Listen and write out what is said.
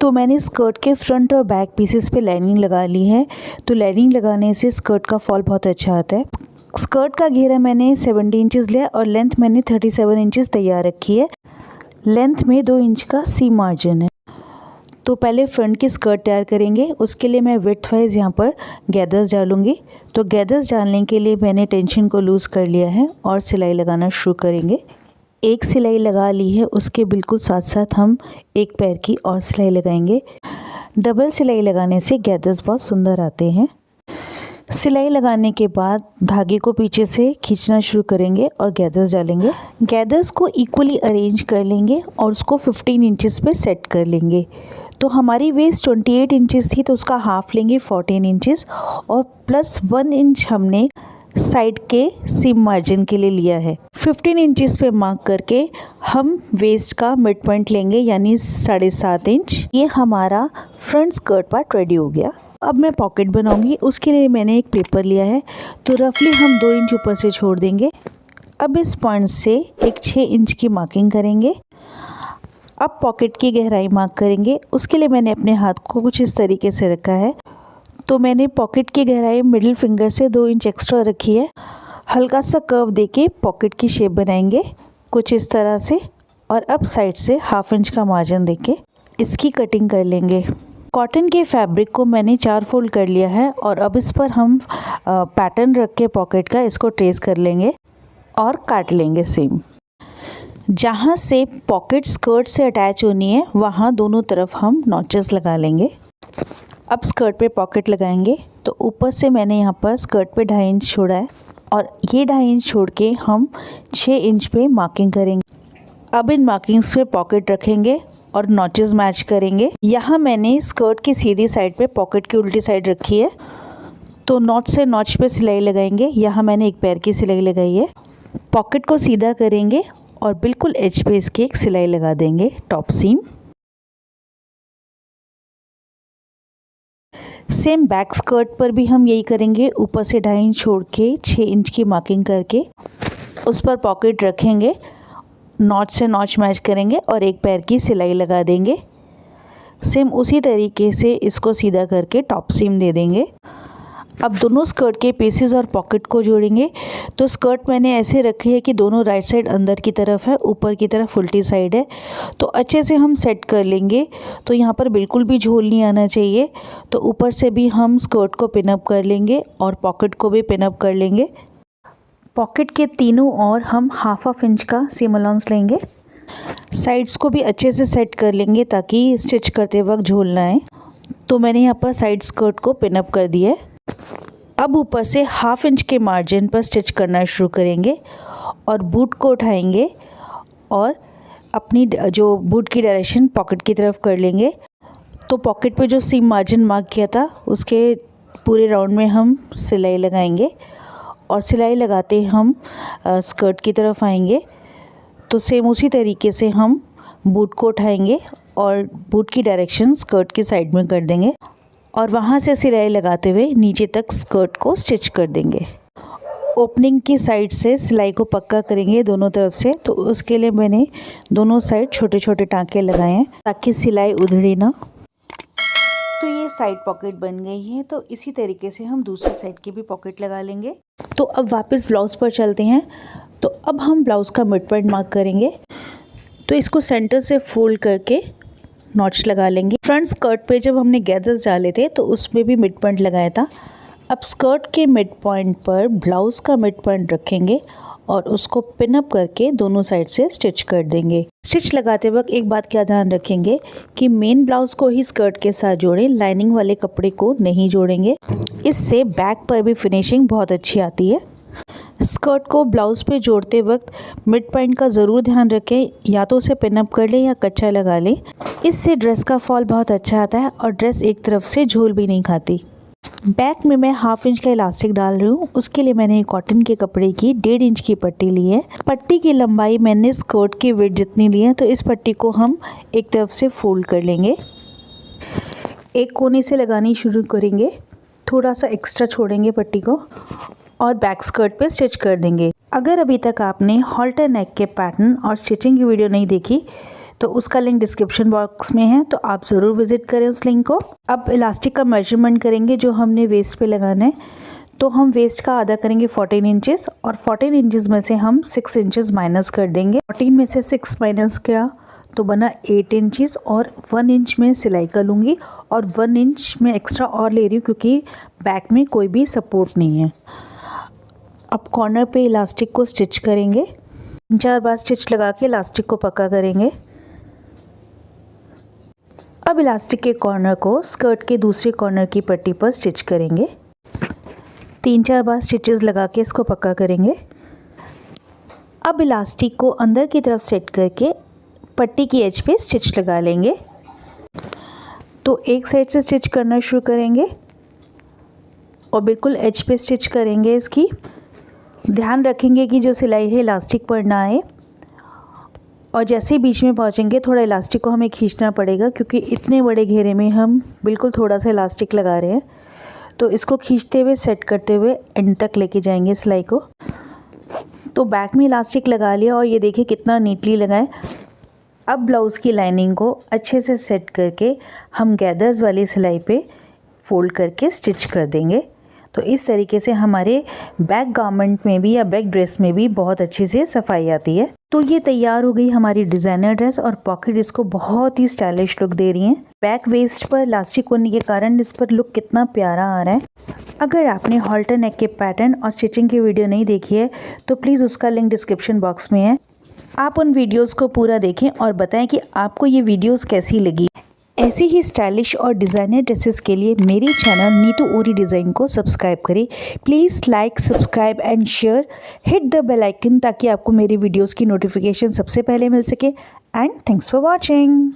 तो मैंने स्कर्ट के फ्रंट और बैक पीसेस पे लाइनिंग लगा ली है। तो लाइनिंग लगाने से स्कर्ट का फॉल बहुत अच्छा आता है। स्कर्ट का घेरा मैंने 70 इंचेस लिया और लेंथ मैंने 37 इंचेस तैयार रखी है। लेंथ में 2 इंच का सीम मार्जिन है। तो पहले फ्रंट की स्कर्ट तैयार करेंगे। उसके लिए मैं विड्थ वाइज यहाँ पर गैदर्स डालूँगी। तो गैदर्स डालने के लिए मैंने टेंशन को लूज़ कर लिया है और सिलाई लगाना शुरू करेंगे। एक सिलाई लगा ली है, उसके बिल्कुल साथ साथ हम एक पैर की और सिलाई लगाएंगे। डबल सिलाई लगाने से गैदर्स बहुत सुंदर आते हैं। सिलाई लगाने के बाद धागे को पीछे से खींचना शुरू करेंगे और गैदर्स डालेंगे। गैदर्स को इक्वली अरेंज कर लेंगे और उसको 15 इंचेस पे सेट कर लेंगे। तो हमारी वेस्ट 28 इंचेस थी, तो उसका हाफ लेंगे 14 इंचेस और प्लस 1 इंच हमने साइड के सीम मार्जिन के लिए लिया है। 15 इंचेस पे मार्क करके हम वेस्ट का मिड पॉइंट लेंगे, यानी 7.5 इंच। ये हमारा फ्रंट स्कर्ट पार्ट रेडी हो गया। अब मैं पॉकेट बनाऊंगी। उसके लिए मैंने एक पेपर लिया है, तो रफली हम 2 इंच ऊपर से छोड़ देंगे। अब इस पॉइंट से एक 6 इंच की मार्किंग करेंगे। अब पॉकेट की गहराई मार्क करेंगे। उसके लिए मैंने अपने हाथ को कुछ इस तरीके से रखा है। तो मैंने पॉकेट की गहराई मिडिल फिंगर से 2 इंच एक्स्ट्रा रखी है। हल्का सा कर्व देके पॉकेट की शेप बनाएंगे कुछ इस तरह से, और अब साइड से हाफ इंच का मार्जिन देके इसकी कटिंग कर लेंगे। कॉटन के फैब्रिक को मैंने 4 फोल्ड कर लिया है और अब इस पर हम पैटर्न रख के पॉकेट का इसको ट्रेस कर लेंगे और काट लेंगे सेम। जहाँ से पॉकेट स्कर्ट से अटैच होनी है वहाँ दोनों तरफ हम नॉचेस लगा लेंगे। अब स्कर्ट पे पॉकेट लगाएंगे। तो ऊपर से मैंने यहाँ पर स्कर्ट पे 2.5 इंच छोड़ा है और ये 2.5 इंच छोड़ के हम 6 इंच पे मार्किंग करेंगे। अब इन मार्किंग्स पे पॉकेट रखेंगे और नॉचेस मैच करेंगे। यहाँ मैंने स्कर्ट की सीधी साइड पे पॉकेट की उल्टी साइड रखी है, तो नॉच से नॉच पे सिलाई लगाएंगे। यहाँ मैंने एक पैर की सिलाई लगाई है। पॉकेट को सीधा करेंगे और बिल्कुल एज पे इसकी एक सिलाई लगा देंगे टॉप सीम। सेम बैक स्कर्ट पर भी हम यही करेंगे। ऊपर से 2.5 इंच छोड़ के 6 इंच की मार्किंग करके उस पर पॉकेट रखेंगे, नॉच से नॉच मैच करेंगे और एक पैर की सिलाई लगा देंगे। सेम उसी तरीके से इसको सीधा करके टॉप सीम दे देंगे। अब दोनों स्कर्ट के पीसेस और पॉकेट को जोड़ेंगे। तो स्कर्ट मैंने ऐसे रखी है कि दोनों राइट साइड अंदर की तरफ है, ऊपर की तरफ उल्टी साइड है। तो अच्छे से हम सेट कर लेंगे। तो यहाँ पर बिल्कुल भी झोल नहीं आना चाहिए। तो ऊपर से भी हम स्कर्ट को पिनअप कर लेंगे और पॉकेट को भी पिनअप कर लेंगे। पॉकेट के तीनों और हम हाफ इंच का सीम अलाउंस लेंगे। साइड्स को भी अच्छे से सेट कर लेंगे ताकि स्टिच करते वक्त झोल ना आए। तो मैंने यहाँ पर साइड स्कर्ट को पिनअप कर दिया है। अब ऊपर से हाफ इंच के मार्जिन पर स्टिच करना शुरू करेंगे और बूट को उठाएंगे और अपनी जो बूट की डायरेक्शन पॉकेट की तरफ कर लेंगे। तो पॉकेट पे जो सीम मार्जिन मार्क किया था उसके पूरे राउंड में हम सिलाई लगाएंगे और सिलाई लगाते हम स्कर्ट की तरफ आएंगे। तो सेम उसी तरीके से हम बूट को उठाएंगे और बूट की डायरेक्शन स्कर्ट की साइड में कर देंगे और वहाँ से सिलाई लगाते हुए नीचे तक स्कर्ट को स्टिच कर देंगे। ओपनिंग की साइड से सिलाई को पक्का करेंगे दोनों तरफ से। तो उसके लिए मैंने दोनों साइड छोटे छोटे टाँके लगाए हैं ताकि सिलाई उधड़े ना। तो ये साइड पॉकेट बन गई है। तो इसी तरीके से हम दूसरी साइड की भी पॉकेट लगा लेंगे। तो अब वापस ब्लाउज़ पर चलते हैं। तो अब हम ब्लाउज़ का मिड पॉइंट मार्क करेंगे। तो इसको सेंटर से फोल्ड करके नॉच लगा लेंगे। फ्रंट स्कर्ट पे जब हमने गैदर्स डाले थे तो उसमें भी मिड पॉइंट लगाया था। अब स्कर्ट के मिड पॉइंट पर ब्लाउज़ का मिड पॉइंट रखेंगे और उसको पिनअप करके दोनों साइड से स्टिच कर देंगे। स्टिच लगाते वक्त एक बात का ध्यान रखेंगे कि मेन ब्लाउज़ को ही स्कर्ट के साथ जोड़ें, लाइनिंग वाले कपड़े को नहीं जोड़ेंगे। इससे बैक पर भी फिनिशिंग बहुत अच्छी आती है। स्कर्ट को ब्लाउज़ पे जोड़ते वक्त मिड पॉइंट का ज़रूर ध्यान रखें, या तो उसे पिनअप कर लें या कच्चा लगा लें। इससे ड्रेस का फॉल बहुत अच्छा आता है और ड्रेस एक तरफ से झोल भी नहीं खाती। बैक में मैं हाफ इंच का इलास्टिक डाल रही हूँ। उसके लिए मैंने कॉटन के कपड़े की 1.5 इंच की पट्टी ली है। पट्टी की लंबाई मैंने स्कर्ट की विड्थ जितनी ली है, तो इस पट्टी को हम एक तरफ से फोल्ड कर लेंगे। एक कोने से लगानी शुरू करेंगे, थोड़ा सा एक्स्ट्रा छोड़ेंगे पट्टी को और बैक स्कर्ट पे स्टिच कर देंगे। अगर अभी तक आपने हॉल्टर नेक के पैटर्न और स्टिचिंग की वीडियो नहीं देखी तो उसका लिंक डिस्क्रिप्शन बॉक्स में है, तो आप ज़रूर विज़िट करें उस लिंक को। अब इलास्टिक का मेजरमेंट करेंगे जो हमने वेस्ट पे लगाना है। तो हम वेस्ट का आधा करेंगे 14 इंचेस और 14 इंचेस में से हम 6 इंचेस माइनस कर देंगे। 14 में से 6 माइनस किया तो बना 8 इंचेस और 1 इंच में सिलाई कर लूँगी और 1 इंच में एक्स्ट्रा और ले रही हूँ क्योंकि बैक में कोई भी सपोर्ट नहीं है। अब कॉर्नर पे इलास्टिक को स्टिच करेंगे। 3-4 बार स्टिच लगा के इलास्टिक को पक्का करेंगे। अब इलास्टिक के कॉर्नर को स्कर्ट के दूसरे कॉर्नर की पट्टी पर स्टिच करेंगे। 3-4 बार स्टिचेस लगा के इसको पक्का करेंगे। अब इलास्टिक को अंदर की तरफ सेट करके पट्टी की एज पे स्टिच लगा लेंगे। तो एक साइड से स्टिच करना शुरू करेंगे और बिल्कुल एज पे स्टिच करेंगे। इसकी ध्यान रखेंगे कि जो सिलाई है इलास्टिक पर ना आए और जैसे ही बीच में पहुंचेंगे थोड़ा इलास्टिक को हमें खींचना पड़ेगा क्योंकि इतने बड़े घेरे में हम बिल्कुल थोड़ा सा इलास्टिक लगा रहे हैं। तो इसको खींचते हुए सेट करते हुए एंड तक लेके जाएंगे सिलाई को। तो बैक में इलास्टिक लगा लिया और ये देखिए कितना नीटली लगा है। अब ब्लाउज़ की लाइनिंग को अच्छे से सेट करके हम गैदर्स वाली सिलाई पे फोल्ड करके स्टिच कर देंगे। तो इस तरीके से हमारे बैक गारमेंट में भी या बैक ड्रेस में भी बहुत अच्छे से सफाई आती है। तो ये तैयार हो गई हमारी डिज़ाइनर ड्रेस और पॉकेट इसको बहुत ही स्टाइलिश लुक दे रही है। बैक वेस्ट पर इलास्टिक होने के कारण इस पर लुक कितना प्यारा आ रहा है। अगर आपने हॉल्टर नेक के पैटर्न और स्टिचिंग की वीडियो नहीं देखी है तो प्लीज़ उसका लिंक डिस्क्रिप्शन बॉक्स में है। आप उन वीडियोस को पूरा देखें और बताएं कि आपको ये वीडियोस कैसी लगी। ऐसी ही स्टाइलिश और डिज़ाइनर ड्रेसेस के लिए मेरे चैनल नीतू ओरी डिज़ाइन को सब्सक्राइब करें। Please like, subscribe and share, hit the bell icon ताकि आपको मेरी वीडियोस की नोटिफिकेशन सबसे पहले मिल सके। And thanks for watching.